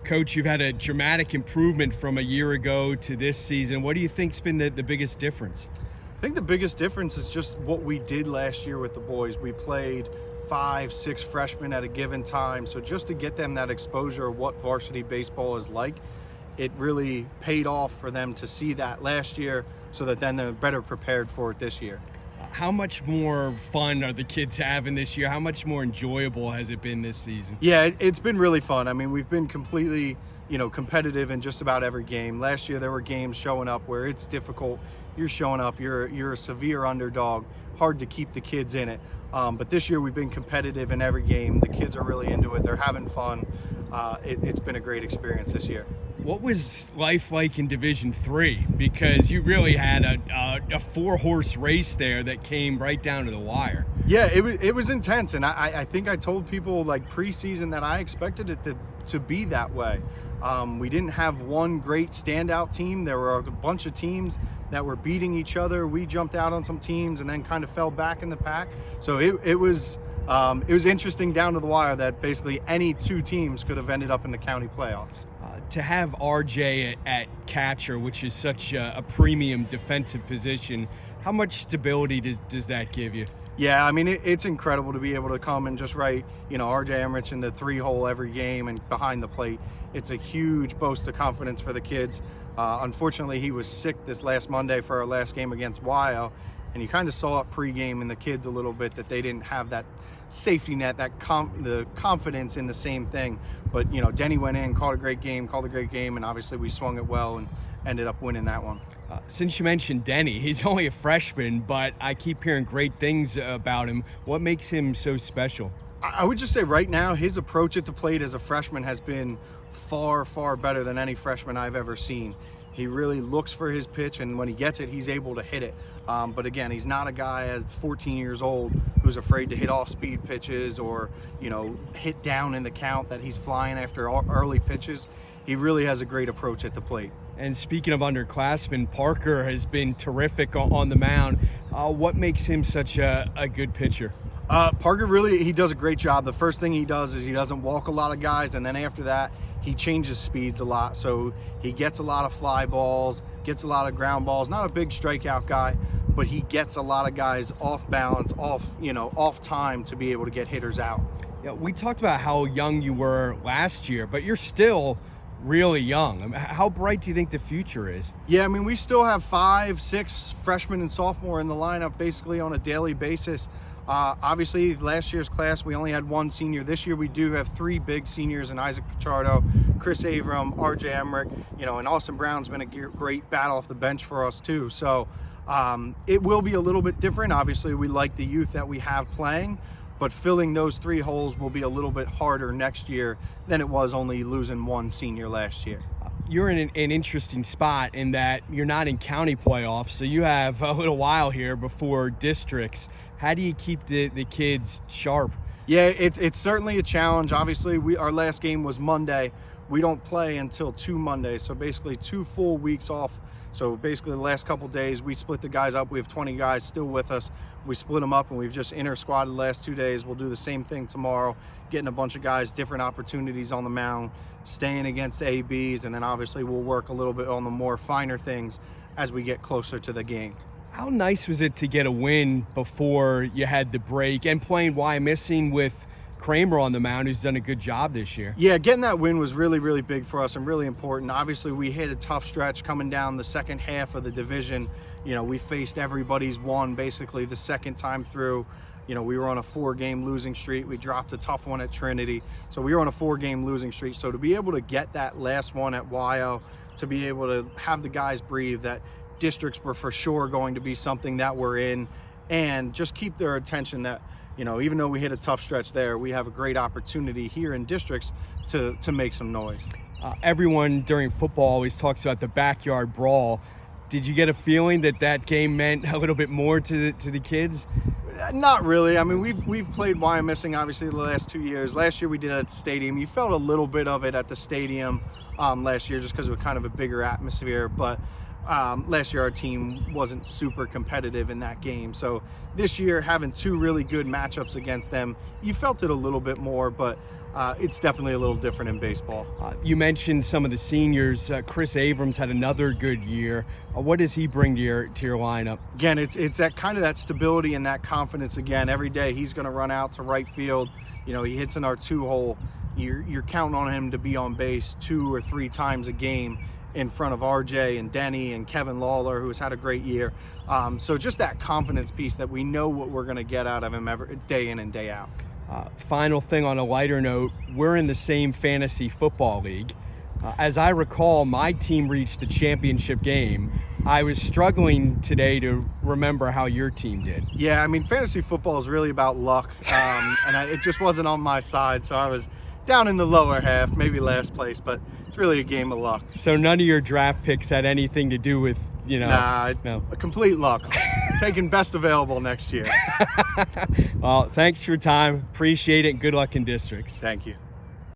Coach, you've had a dramatic improvement from a year ago to this season. What do you think's been the biggest difference? I think the biggest difference is just what we did last year with the boys. We played 5, 6 freshmen at a given time. So just to get them that exposure of what varsity baseball is like, it really paid off for them to see that last year so that then they're better prepared for it this year. How much more fun are the kids having this year? How much more enjoyable has it been this season? Yeah, it's been really fun. I mean, we've been completely, competitive in just about every game. Last year there were games showing up where it's difficult. You're showing up, you're a severe underdog, hard to keep the kids in it. But this year we've been competitive in every game. The kids are really into it. They're having fun. It's been a great experience this year. What was life like in Division III? Because you really had a 4-horse race there that came right down to the wire. Yeah, it was intense, and I think I told people like preseason that I expected it to be that way. We didn't have one great standout team. There were a bunch of teams that were beating each other. We jumped out on some teams and then kind of fell back in the pack. So it was interesting down to the wire that basically any 2 teams could have ended up in the county playoffs. To have RJ at catcher, which is such a premium defensive position, how much stability does that give you? Yeah, I mean, it's incredible to be able to come and just write, RJ Emmerich in the 3-hole every game and behind the plate. It's a huge boost of confidence for the kids. Unfortunately, he was sick this last Monday for our last game against Wyo, and you kind of saw it pregame in the kids a little bit that they didn't have that safety net, the confidence in the same thing. But, Denny went in, called a great game, and obviously we swung it well and ended up winning that one. Since you mentioned Denny, he's only a freshman, but I keep hearing great things about him. What makes him so special? I would just say right now his approach at the plate as a freshman has been far, far better than any freshman I've ever seen. He really looks for his pitch, and when he gets it, he's able to hit it. But again, he's not a guy at 14 years old who's afraid to hit off-speed pitches or, hit down in the count that he's flying after early pitches. He really has a great approach at the plate. And speaking of underclassmen, Parker has been terrific on the mound. What makes him such a good pitcher? Parker he does a great job. The first thing he does is he doesn't walk a lot of guys, and then after that, he changes speeds a lot. So he gets a lot of fly balls, gets a lot of ground balls. Not a big strikeout guy, but he gets a lot of guys off balance, off time to be able to get hitters out. Yeah, we talked about how young you were last year, but you're still really young. I mean, how bright do you think the future is? Yeah, I mean, we still have 5, 6 freshmen and sophomore in the lineup basically on a daily basis. Obviously, last year's class, we only had 1 senior. This year, we do have 3 big seniors in Isaac Pichardo, Chris Avram, RJ Emmerich, and Austin Brown's been a great bat off the bench for us too. So it will be a little bit different. Obviously, we like the youth that we have playing, but filling those 3 holes will be a little bit harder next year than it was only losing 1 senior last year. You're in an interesting spot in that you're not in county playoffs, so you have a little while here before districts. How do you keep the kids sharp? Yeah, it's certainly a challenge. Obviously, our last game was Monday. We don't play until 2 Mondays, so basically 2 full weeks off. So basically the last couple days, we split the guys up. We have 20 guys still with us. We split them up, and we've just inter-squadded the last 2 days. We'll do the same thing tomorrow, getting a bunch of guys different opportunities on the mound, staying against ABs, and then obviously we'll work a little bit on the more finer things as we get closer to the game. How nice was it to get a win before you had the break and playing Wyomissing with Kramer on the mound, who's done a good job this year? Yeah, getting that win was really, really big for us and really important. Obviously, we hit a tough stretch coming down the second half of the division. We faced everybody's won basically the second time through. We were on a 4-game losing streak. We dropped a tough one at Trinity. So we were on a 4-game losing streak. So to be able to get that last one at Wyo, to be able to have the guys breathe that districts were for sure going to be something that we're in, and just keep their attention that, even though we hit a tough stretch there, we have a great opportunity here in districts to make some noise. Everyone during football always talks about the backyard brawl. Did you get a feeling that game meant a little bit more to the kids? Not really. I mean, we've played Wyomissing obviously the last 2 years. Last year we did it at the stadium. You felt a little bit of it at the stadium last year just because it was kind of a bigger atmosphere. But Last year our team wasn't super competitive in that game. So this year, having two really good matchups against them, you felt it a little bit more, but it's definitely a little different in baseball. You mentioned some of the seniors. Chris Abrams had another good year. What does he bring to your lineup? Again, it's that kind of that stability and that confidence. Again, every day he's going to run out to right field. You know, he hits in our 2-hole. You're counting on him to be on base 2 or 3 times a game in front of RJ and Denny and Kevin Lawler, who's had a great year. So just that confidence piece that we know what we're going to get out of him every day in and day out. Final thing on a lighter note, we're in the same fantasy football league. As I recall, my team reached the championship game. I was struggling today to remember how your team did. Yeah, I mean, fantasy football is really about luck, and it just wasn't on my side, so I was down in the lower half, maybe last place, but it's really a game of luck. So none of your draft picks had anything to do with, Nah, no. A complete luck. Taking best available next year. Well, thanks for your time. Appreciate it, and good luck in districts. Thank you.